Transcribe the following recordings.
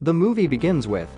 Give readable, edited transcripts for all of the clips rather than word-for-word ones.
The movie begins with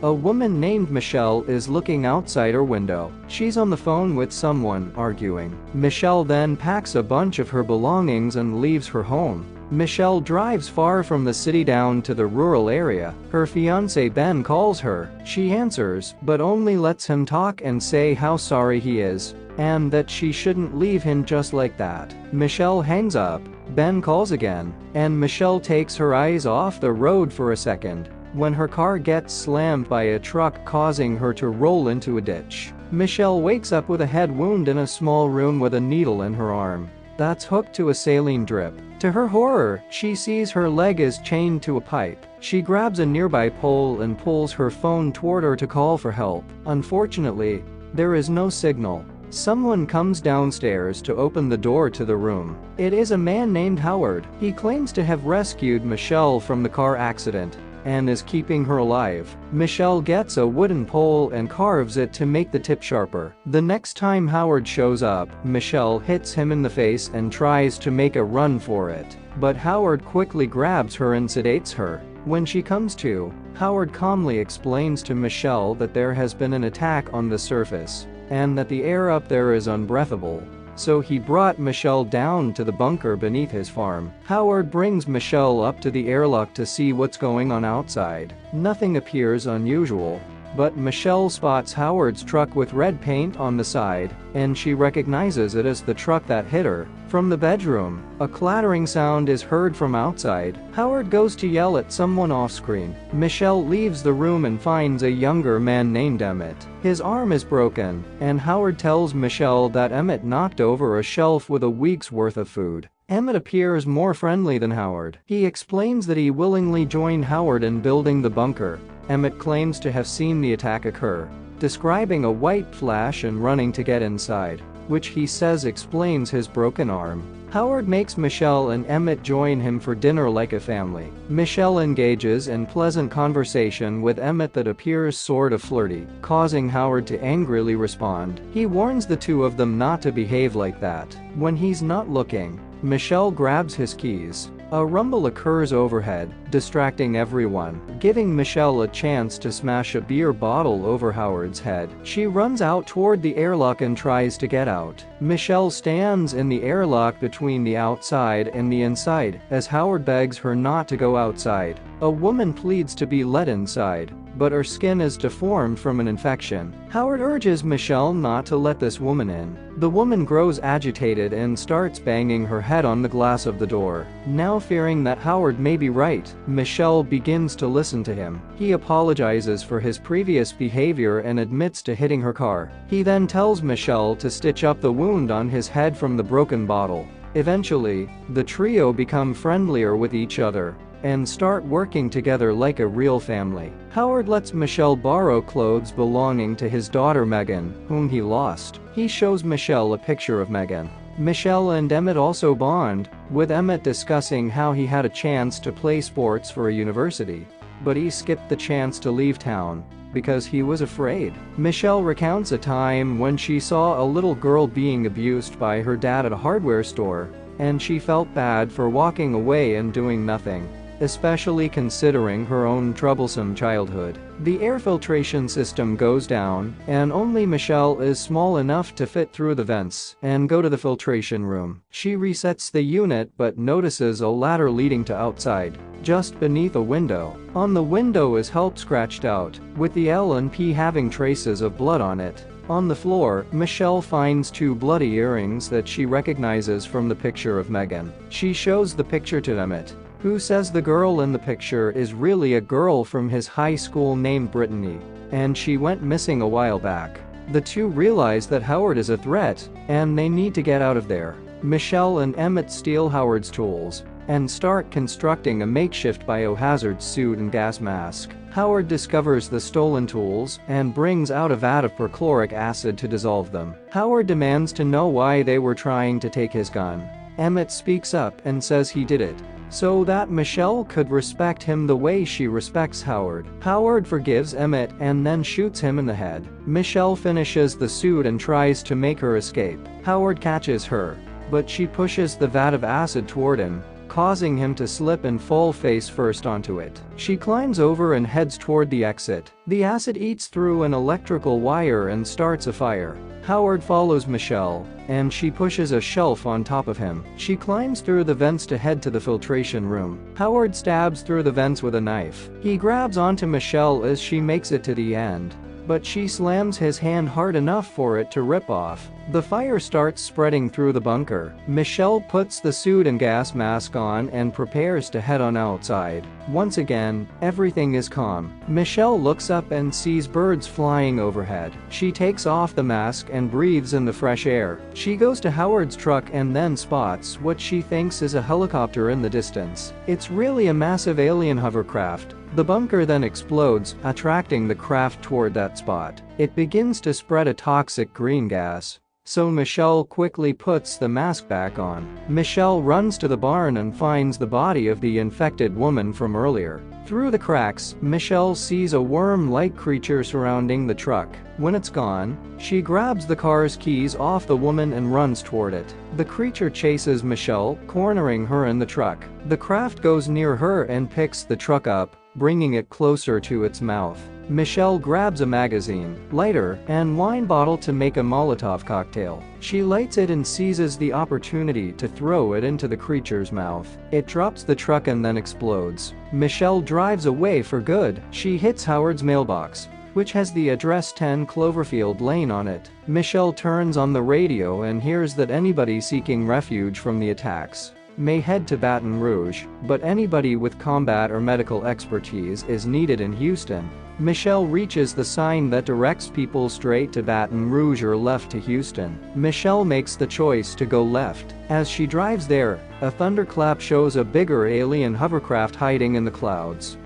a woman named Michelle is looking outside her window. She's on the phone with someone, arguing. Michelle then packs a bunch of her belongings and leaves her home. Michelle drives far from the city down to the rural area. Her fiancé Ben calls her. She answers, but only lets him talk and say how sorry he is, and that she shouldn't leave him just like that. Michelle hangs up. Ben calls again, and Michelle takes her eyes off the road for a second when her car gets slammed by a truck, causing her to roll into a ditch. Michelle wakes up with a head wound in a small room with a needle in her arm that's hooked to a saline drip. To her horror, she sees her leg is chained to a pipe. She grabs a nearby pole and pulls her phone toward her to call for help. Unfortunately, there is no signal. Someone comes downstairs to open the door to the room. It is a man named Howard. He claims to have rescued Michelle from the car accident and is keeping her alive. Michelle gets a wooden pole and carves it to make the tip sharper. The next time Howard shows up, Michelle hits him in the face and tries to make a run for it. But Howard quickly grabs her and sedates her. When she comes to, Howard calmly explains to Michelle that there has been an attack on the surface and that the air up there is unbreathable. So he brought Michelle down to the bunker beneath his farm. Howard brings Michelle up to the airlock to see what's going on outside. Nothing appears unusual, but Michelle spots Howard's truck with red paint on the side, and she recognizes it as the truck that hit her. From the bedroom, a clattering sound is heard from outside. Howard goes to yell at someone off-screen. Michelle leaves the room and finds a younger man named Emmett. His arm is broken, and Howard tells Michelle that Emmett knocked over a shelf with a week's worth of food. Emmett appears more friendly than Howard. He explains that he willingly joined Howard in building the bunker. Emmett claims to have seen the attack occur, describing a white flash and running to get inside, which he says explains his broken arm. Howard makes Michelle and Emmett join him for dinner like a family. Michelle engages in pleasant conversation with Emmett that appears sort of flirty, causing Howard to angrily respond. He warns the two of them not to behave like that. When he's not looking, Michelle grabs his keys. A rumble occurs overhead, distracting everyone, giving Michelle a chance to smash a beer bottle over Howard's head. She runs out toward the airlock and tries to get out. Michelle stands in the airlock between the outside and the inside, as Howard begs her not to go outside. A woman pleads to be let inside, but her skin is deformed from an infection. Howard urges Michelle not to let this woman in. The woman grows agitated and starts banging her head on the glass of the door. Now fearing that Howard may be right, Michelle begins to listen to him. He apologizes for his previous behavior and admits to hitting her car. He then tells Michelle to stitch up the wound on his head from the broken bottle. Eventually, the trio become friendlier with each other and start working together like a real family. Howard lets Michelle borrow clothes belonging to his daughter Megan, whom he lost. He shows Michelle a picture of Megan. Michelle and Emmett also bond, with Emmett discussing how he had a chance to play sports for a university, but he skipped the chance to leave town because he was afraid. Michelle recounts a time when she saw a little girl being abused by her dad at a hardware store, and she felt bad for walking away and doing nothing, especially considering her own troublesome childhood. The air filtration system goes down, and only Michelle is small enough to fit through the vents and go to the filtration room. She resets the unit but notices a ladder leading to outside, just beneath a window. On the window is help scratched out, with the L and P having traces of blood on it. On the floor, Michelle finds two bloody earrings that she recognizes from the picture of Megan. She shows the picture to Emmett, who says the girl in the picture is really a girl from his high school named Brittany, and she went missing a while back. The two realize that Howard is a threat, and they need to get out of there. Michelle and Emmett steal Howard's tools and start constructing a makeshift biohazard suit and gas mask. Howard discovers the stolen tools and brings out a vat of perchloric acid to dissolve them. Howard demands to know why they were trying to take his gun. Emmett speaks up and says he did it so that Michelle could respect him the way she respects Howard. Howard forgives Emmett and then shoots him in the head. Michelle finishes the suit and tries to make her escape. Howard catches her, but she pushes the vat of acid toward him, causing him to slip and fall face first onto it. She climbs over and heads toward the exit. The acid eats through an electrical wire and starts a fire. Howard follows Michelle, and she pushes a shelf on top of him. She climbs through the vents to head to the filtration room. Howard stabs through the vents with a knife. He grabs onto Michelle as she makes it to the end, but she slams his hand hard enough for it to rip off. The fire starts spreading through the bunker. Michelle puts the suit and gas mask on and prepares to head on outside. Once again, everything is calm. Michelle looks up and sees birds flying overhead. She takes off the mask and breathes in the fresh air. She goes to Howard's truck and then spots what she thinks is a helicopter in the distance. It's really a massive alien hovercraft. The bunker then explodes, attracting the craft toward that spot. It begins to spread a toxic green gas, so Michelle quickly puts the mask back on. Michelle runs to the barn and finds the body of the infected woman from earlier. Through the cracks, Michelle sees a worm-like creature surrounding the truck. When it's gone, she grabs the car's keys off the woman and runs toward it. The creature chases Michelle, cornering her in the truck. The craft goes near her and picks the truck up, bringing it closer to its mouth. Michelle grabs a magazine, lighter, and wine bottle to make a Molotov cocktail. She lights it and seizes the opportunity to throw it into the creature's mouth. It drops the truck and then explodes. Michelle drives away for good. She hits Howard's mailbox, which has the address 10 Cloverfield Lane on it. Michelle turns on the radio and hears that anybody seeking refuge from the attacks may head to Baton Rouge, but anybody with combat or medical expertise is needed in Houston. Michelle reaches the sign that directs people straight to Baton Rouge or left to Houston. Michelle makes the choice to go left. As she drives there, a thunderclap shows a bigger alien hovercraft hiding in the clouds.